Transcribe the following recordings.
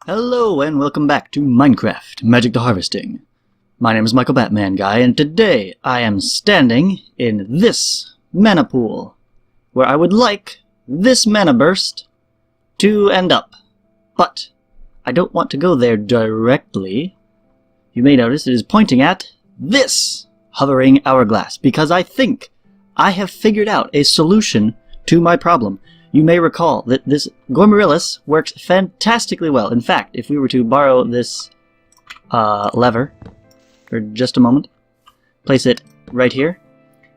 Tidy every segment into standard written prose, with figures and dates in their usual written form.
Hello and welcome back to Minecraft Magic the Harvesting. My name is Michael Batman Guy, and today I am standing in this mana pool, where I would like this mana burst to end up. But I don't want to go there directly. You may notice it is pointing at this hovering hourglass, because I think I have figured out a solution to my problem. You may recall that this Gormorillus works fantastically well. In fact, if we were to borrow this lever for just a moment, place it right here,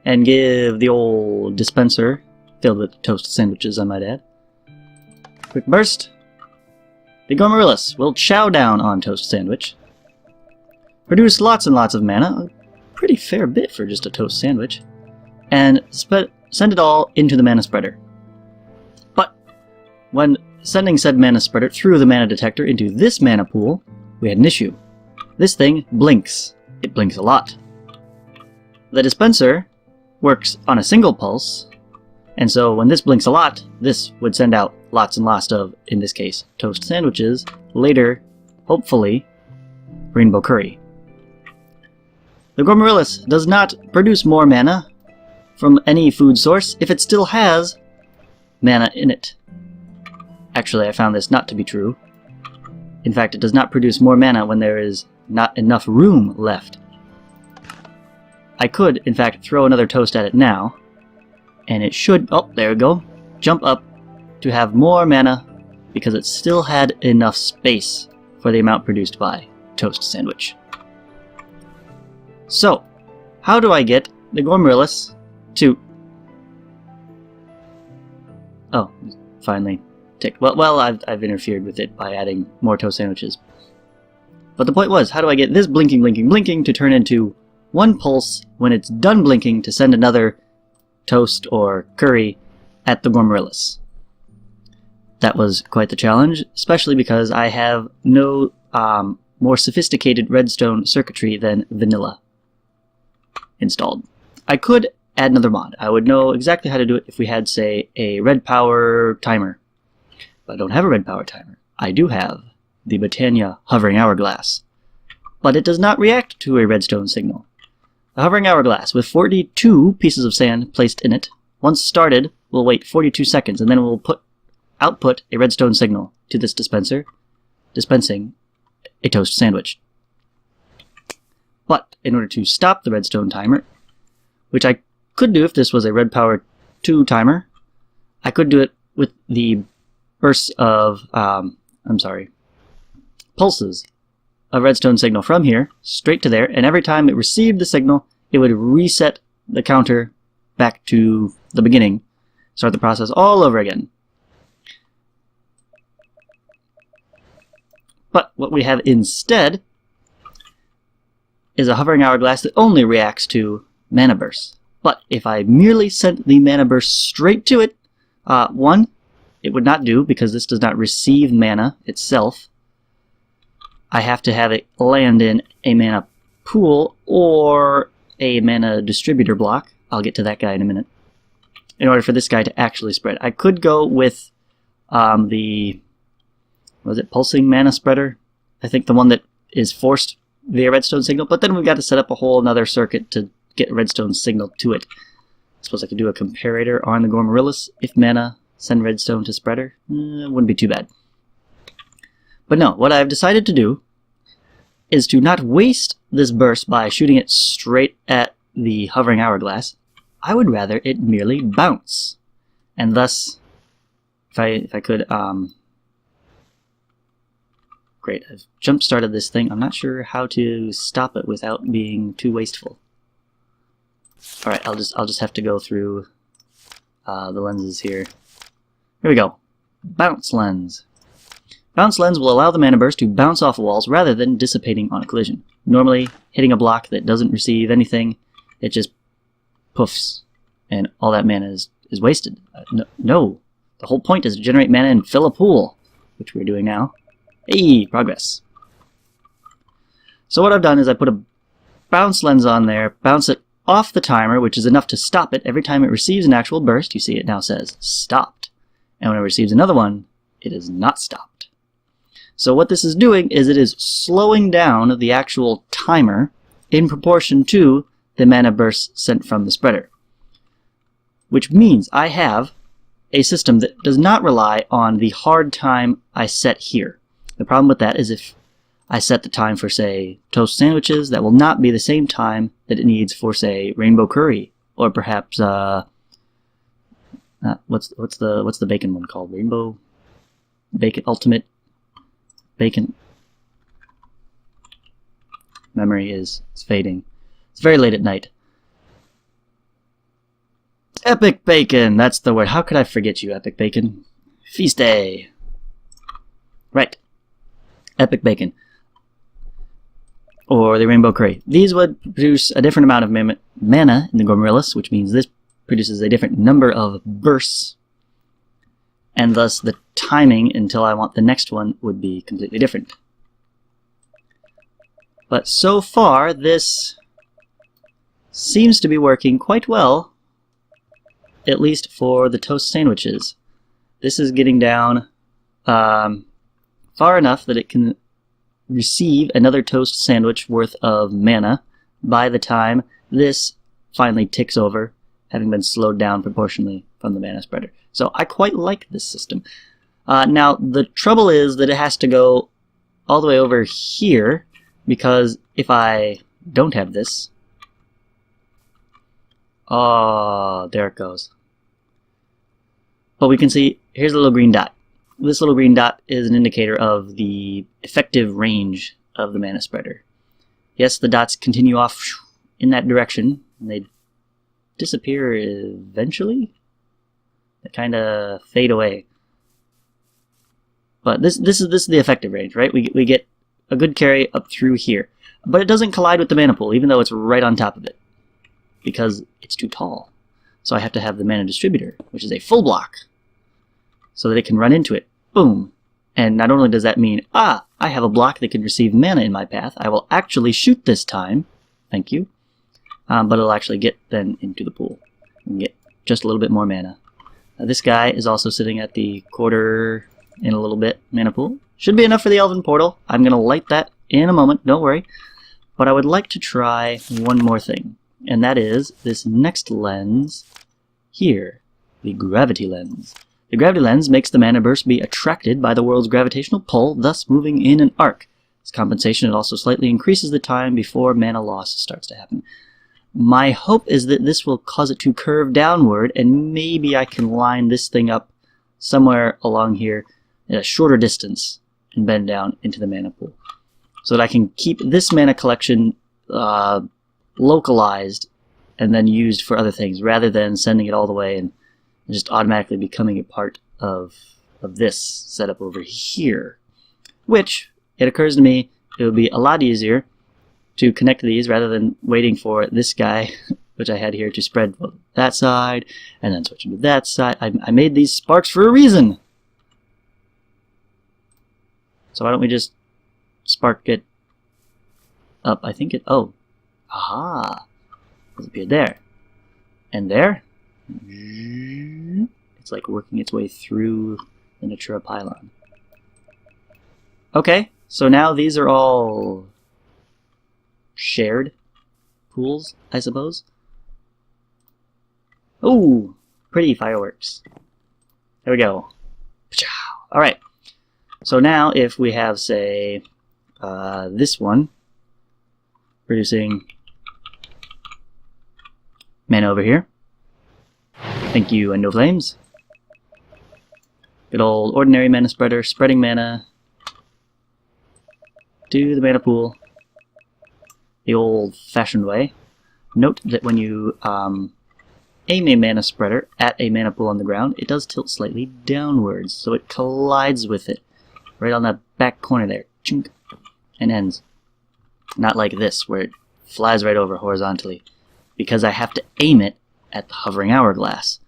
and give the old dispenser, filled with toast sandwiches I might add, quick burst, the Gormorillus will chow down on toast sandwich, produce lots and lots of mana, a pretty fair bit for just a toast sandwich, and send it all into the mana spreader. When sending said mana spreader through the mana detector into this mana pool, we had an issue. This thing blinks. It blinks a lot. The dispenser works on a single pulse, and so when this blinks a lot, this would send out lots and lots of, in this case, toast sandwiches, later, hopefully, rainbow curry. The Gormorillus does not produce more mana from any food source if it still has mana in it. Actually, I found this not to be true. In fact, it does not produce more mana when there is not enough room left. I could, in fact, throw another toast at it now, and it should, oh, there we go, jump up to have more mana because it still had enough space for the amount produced by toast sandwich. So, how do I get the Gormorillus to... Oh, finally... Well, I've interfered with it by adding more toast sandwiches. But the point was, how do I get this blinking, blinking, blinking to turn into one pulse when it's done blinking to send another toast or curry at the Gormorillus? That was quite the challenge, especially because I have no more sophisticated redstone circuitry than vanilla installed. I could add another mod. I would know exactly how to do it if we had, say, a red power timer. I don't have a red power timer. I do have the Botania hovering hourglass, but it does not react to a redstone signal. The hovering hourglass, with 42 pieces of sand placed in it, once started, will wait 42 seconds, and then it will output a redstone signal to this dispenser, dispensing a toast sandwich. But in order to stop the redstone timer, which I could do if this was a red power 2 timer, I could do it with the bursts of, pulses of redstone signal from here, straight to there, and every time it received the signal, it would reset the counter back to the beginning, start the process all over again. But what we have instead is a hovering hourglass that only reacts to mana bursts. But if I merely sent the mana burst straight to it, one, it would not do because this does not receive mana itself. I have to have it land in a mana pool or a mana distributor block. I'll get to that guy in a minute. In order for this guy to actually spread. I could go with the, was it pulsing mana spreader? I think the one that is forced via redstone signal, but then we've got to set up a whole another circuit to get redstone signal to it. I suppose I could do a comparator on the Gormorillus if mana send redstone to spreader. Wouldn't be too bad. But no, what I've decided to do is to not waste this burst by shooting it straight at the hovering hourglass. I would rather it merely bounce. And thus, if I could, great, I've jump-started this thing. I'm not sure how to stop it without being too wasteful. Alright, I'll just have to go through the lenses here. Here we go. Bounce lens. Bounce lens will allow the mana burst to bounce off walls rather than dissipating on a collision. Normally, hitting a block that doesn't receive anything, it just poofs, and all that mana is wasted. No, the whole point is to generate mana and fill a pool, which we're doing now. Hey, progress. So what I've done is I put a bounce lens on there, bounce it off the timer, which is enough to stop it every time it receives an actual burst. You see it now says stopped. And when it receives another one, it is not stopped. So what this is doing is it is slowing down the actual timer in proportion to the mana bursts sent from the spreader. Which means I have a system that does not rely on the hard time I set here. The problem with that is if I set the time for, say, toast sandwiches, that will not be the same time that it needs for, say, rainbow curry, or perhaps what's the bacon one called? Rainbow bacon, ultimate bacon. Memory is fading. It's very late at night. Epic bacon, that's the word. How could I forget you, epic bacon? Feast day. Right. Epic bacon. Or the rainbow curry. These would produce a different amount of mana in the Gormrillis, which means this produces a different number of bursts, and thus the timing until I want the next one would be completely different. But so far, this seems to be working quite well, at least for the toast sandwiches. This is getting down far enough that it can receive another toast sandwich worth of mana by the time this finally ticks over, having been slowed down proportionally from the mana spreader. So I quite like this system. Now the trouble is that it has to go all the way over here, because if I don't have this, oh, there it goes. But we can see, here's a little green dot. This little green dot is an indicator of the effective range of the mana spreader. Yes, the dots continue off in that direction, and they disappear eventually. They kind of fade away. But this is the effective range, right? We get a good carry up through here. But it doesn't collide with the mana pool, even though it's right on top of it, because it's too tall. So I have to have the mana distributor, which is a full block, so that it can run into it. Boom. And not only does that mean, I have a block that can receive mana in my path, I will actually shoot this time. Thank you. But it'll actually get then into the pool and get just a little bit more mana. This guy is also sitting at the quarter in a little bit mana pool. Should be enough for the Elven Portal. I'm going to light that in a moment, don't worry. But I would like to try one more thing, and that is this next lens here, the Gravity Lens. The Gravity Lens makes the mana burst be attracted by the world's gravitational pull, thus moving in an arc. As compensation, it also slightly increases the time before mana loss starts to happen. My hope is that this will cause it to curve downward, and maybe I can line this thing up somewhere along here at a shorter distance and bend down into the mana pool, so that I can keep this mana collection localized and then used for other things, rather than sending it all the way and just automatically becoming a part of this setup over here. Which, it occurs to me, it would be a lot easier to connect these rather than waiting for this guy, which I had here, to spread that side and then switching to that side. I made these sparks for a reason. So why don't we just spark it up? I think it, oh, aha, it's appeared there. And there, it's like working its way through the Natura pylon. Okay, so now these are all shared pools, I suppose. Oh, pretty fireworks. There we go. Alright, so now if we have, say, this one producing mana over here. Thank you, Endo Flames. Good old ordinary mana spreader, spreading mana to the mana pool the old-fashioned way. Note that when you aim a mana spreader at a mana pool on the ground, it does tilt slightly downwards, so it collides with it right on that back corner there, chink, and ends. Not like this, where it flies right over horizontally, because I have to aim it at the hovering hourglass.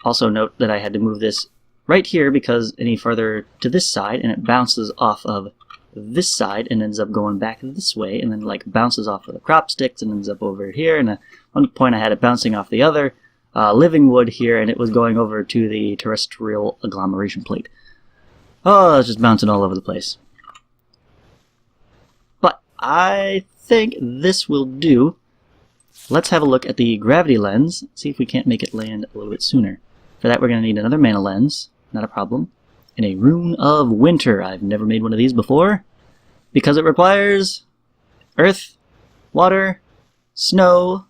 Also note that I had to move this right here because any further to this side, and it bounces off of this side and ends up going back this way, and then like bounces off of the crop sticks and ends up over here. And at one point I had it bouncing off the other living wood here, and it was going over to the terrestrial agglomeration plate. Oh, it's just bouncing all over the place. But I think this will do. Let's have a look at the gravity lens, see if we can't make it land a little bit sooner. For that, we're going to need another mana lens, not a problem, and a Rune of Winter. I've never made one of these before, because it requires earth, water, snow,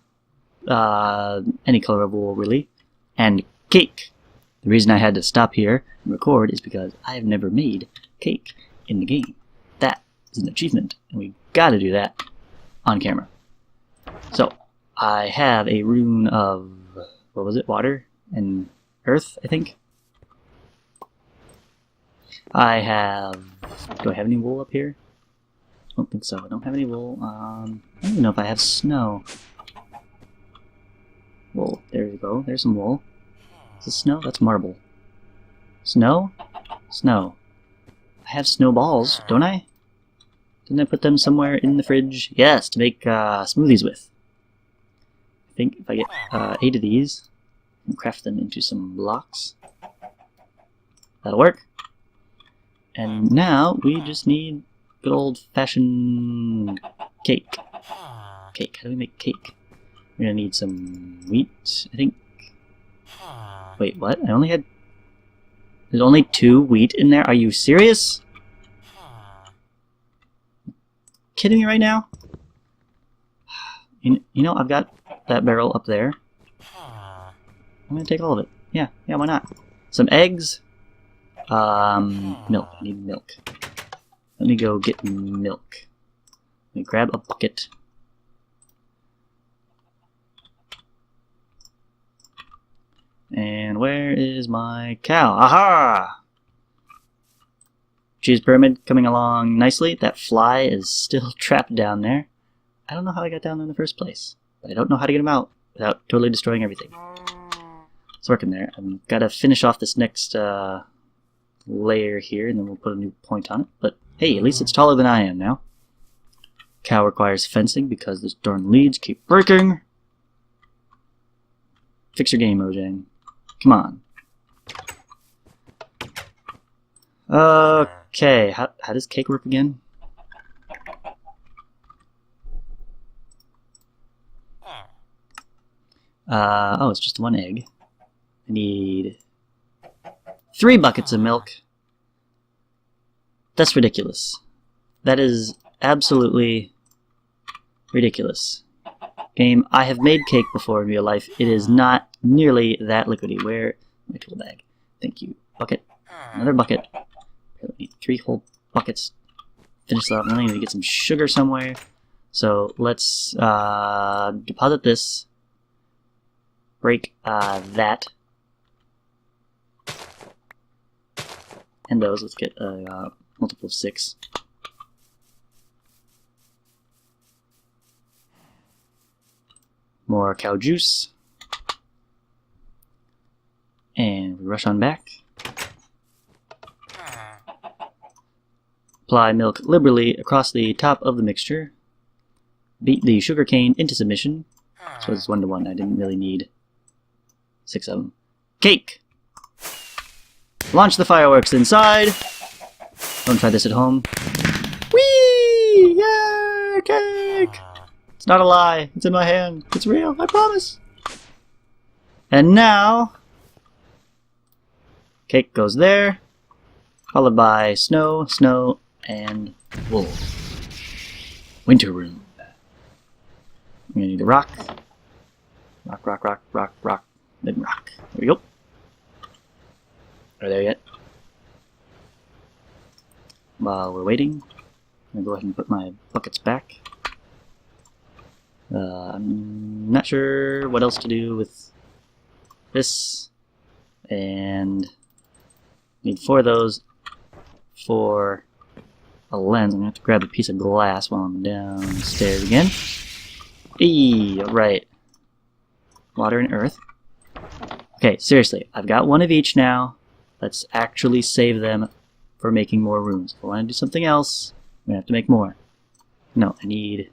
any color of wool really, and cake. The reason I had to stop here and record is because I have never made cake in the game. That is an achievement, and we gotta do that on camera. So, I have a rune of, what was it, water and earth, I think. I have, do I have any wool up here? I don't think so. I don't have any wool. I don't even know if I have snow. Wool, there you go. There's some wool. Is this snow? That's marble. Snow? Snow. I have snowballs, don't I? Didn't I put them somewhere in the fridge? Yes, to make smoothies with. I think if I get 8 of these, and craft them into some blocks, that'll work. And now we just need good old-fashioned cake. Cake. How do we make cake? We're gonna need some wheat, I think. Wait, what? I only had... There's only 2 wheat in there? Are you serious? Kidding me right now? You know, I've got that barrel up there. I'm gonna take all of it. Yeah, why not? Some eggs. Milk. I need milk. Let me go get milk. Let me grab a bucket. And where is my cow? Aha! Cheese pyramid coming along nicely. That fly is still trapped down there. I don't know how I got down there in the first place, but I don't know how to get him out without totally destroying everything. It's working there. I've got to finish off this next layer here, and then we'll put a new point on it. But hey, at least it's taller than I am now. Cow requires fencing because those darn leads keep breaking. Fix your game, Mojang. Come on. Okay, how does cake work again? Oh, it's just 1 egg. I need 3 buckets of milk. That's ridiculous. That is absolutely ridiculous. Game, I have made cake before in real life. It is not nearly that liquidy. Where? My tool bag. Thank you. Bucket. Another bucket. I need 3 whole buckets. Finish that up. I need to get some sugar somewhere. So let's deposit this. Break that. And those. Let's get a multiple of 6. More cow juice. And we rush on back. Apply milk liberally across the top of the mixture. Beat the sugarcane into submission. So it's 1 to 1. I didn't really need 6 of them. Cake! Launch the fireworks inside. Don't try this at home. Whee! Yeah! Cake! It's not a lie. It's in my hand. It's real. I promise. And now, cake goes there, followed by snow, snow, and wool. Winter room. I'm gonna need a rock. Rock, rock, rock, rock, rock, then rock. There we go. Are there yet? While we're waiting, I'm gonna go ahead and put my buckets back. I'm not sure what else to do with this, and need 4 of those for a lens. I'm gonna have to grab a piece of glass while I'm downstairs again. Eee, right. Water and earth. Okay, seriously, I've got 1 of each now. Let's actually save them for making more runes. If I want to do something else, I'm gonna have to make more. No, I need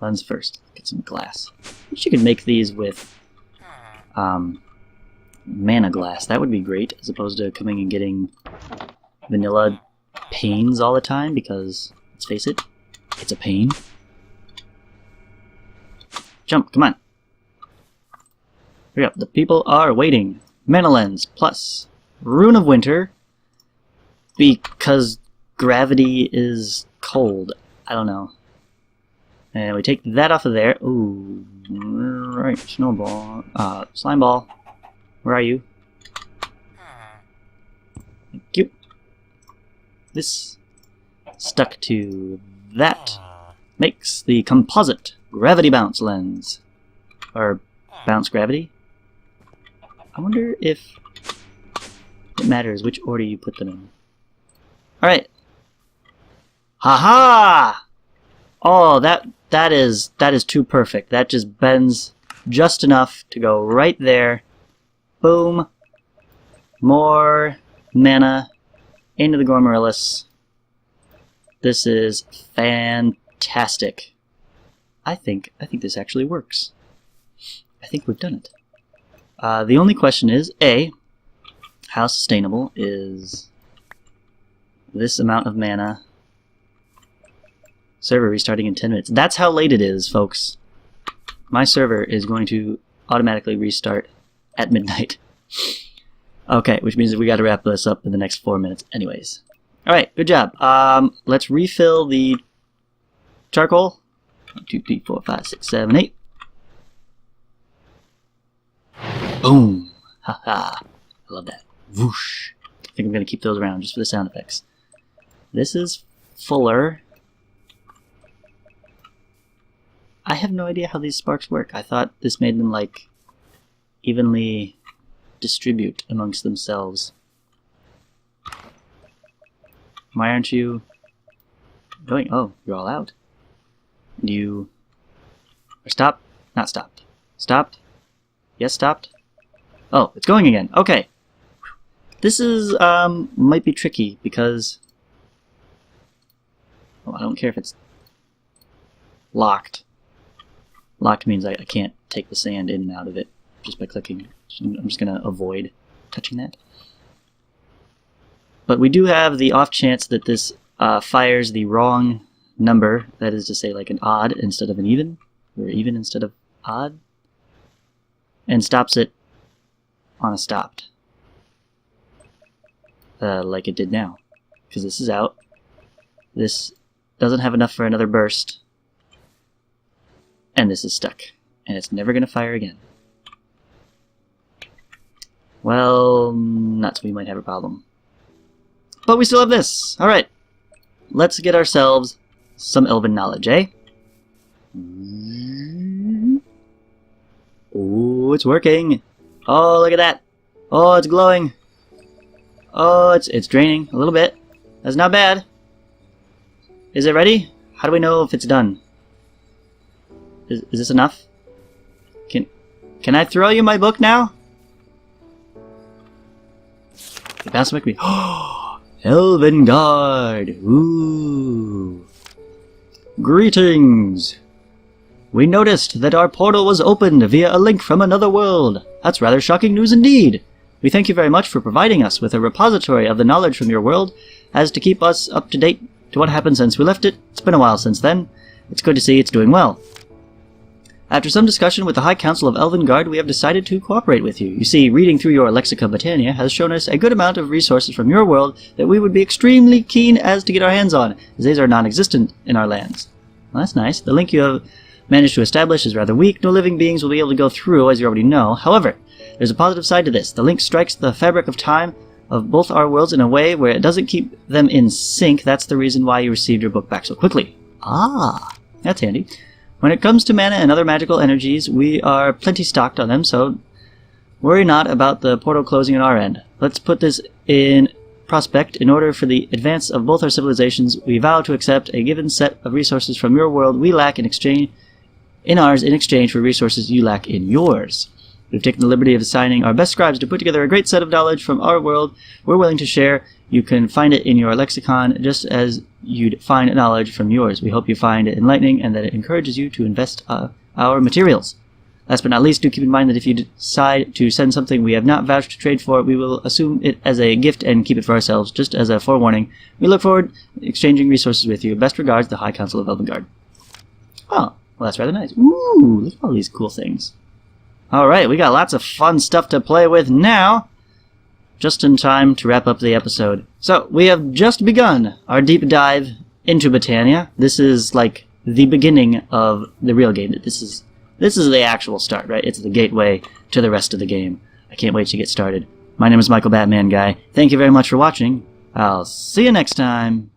lens first. Get some glass. I wish you could make these with mana glass. That would be great, as opposed to coming and getting vanilla pains all the time, because, let's face it, it's a pain. Jump, come on. Hurry up, the people are waiting. Mana lens plus Rune of Winter, because gravity is cold. I don't know. And we take that off of there. Ooh, right, snowball. Slime ball. Where are you? Thank you. This stuck to that makes the composite gravity bounce lens. Or bounce gravity. I wonder if it matters which order you put them in. Alright. Haha! Oh, that is too perfect. That just bends just enough to go right there. Boom. More mana into the Gormorillus. This is fantastic. I think this actually works. I think we've done it. The only question is, A, how sustainable is this amount of mana? Server restarting in 10 minutes. That's how late it is, folks. My server is going to automatically restart at midnight. Okay, which means that we got to wrap this up in the next 4 minutes anyways. Alright, good job. Let's refill the charcoal. 1, 2, 3, 4, 5, 6, 7, 8. Boom! Haha. I love that. Whoosh. I think I'm going to keep those around just for the sound effects. This is fuller. I have no idea how these sparks work. I thought this made them, like, evenly distribute amongst themselves. Why aren't you going? Oh, you're all out. You are stopped? Not stopped. Stopped? Yes, stopped? Oh, it's going again. Okay. This is, might be tricky because... Oh, I don't care if it's locked. Locked means I can't take the sand in and out of it just by clicking. I'm just going to avoid touching that. But we do have the off chance that this fires the wrong number, that is to say like an odd instead of an even, or even instead of odd, and stops it on a stopped. Like it did now. Because this is out. This doesn't have enough for another burst. And this is stuck. And it's never going to fire again. Well, nuts, we might have a problem. But we still have this! Alright. Let's get ourselves some elven knowledge, eh? Oh, it's working! Oh, look at that! Oh, it's glowing! Oh, it's draining a little bit. That's not bad. Is it ready? How do we know if it's done? Is this enough? Can I throw you my book now? The bounce make me. Oh, Elven Guard. Ooh. Greetings. We noticed that our portal was opened via a link from another world. That's rather shocking news indeed. We thank you very much for providing us with a repository of the knowledge from your world, as to keep us up to date to what happened since we left it. It's been a while since then. It's good to see it's doing well. After some discussion with the High Council of Elvengard, we have decided to cooperate with you. You see, reading through your Lexica Botania has shown us a good amount of resources from your world that we would be extremely keen as to get our hands on, as these are non-existent in our lands. Well, that's nice. The link you have managed to establish is rather weak. No living beings will be able to go through, as you already know. However, there's a positive side to this. The link strikes the fabric of time of both our worlds in a way where it doesn't keep them in sync. That's the reason why you received your book back so quickly. Ah, that's handy. When it comes to mana and other magical energies, we are plenty stocked on them, so worry not about the portal closing on our end. Let's put this in prospect. In order for the advance of both our civilizations, we vow to accept a given set of resources from your world we lack in exchange for resources you lack in yours. We've taken the liberty of assigning our best scribes to put together a great set of knowledge from our world we're willing to share. You can find it in your lexicon just as you'd find knowledge from yours. We hope you find it enlightening and that it encourages you to invest our materials. Last but not least, do keep in mind that if you decide to send something we have not vouched to trade for, we will assume it as a gift and keep it for ourselves, just as a forewarning. We look forward to exchanging resources with you. Best regards, the High Council of Elvengard. Oh, well, that's rather nice. Ooh, look at all these cool things. Alright, we got lots of fun stuff to play with now. Just in time to wrap up the episode. So, we have just begun our deep dive into Botania. This is like the beginning of the real game. This is the actual start, right? It's the gateway to the rest of the game. I can't wait to get started. My name is Michael Batman Guy. Thank you very much for watching. I'll see you next time.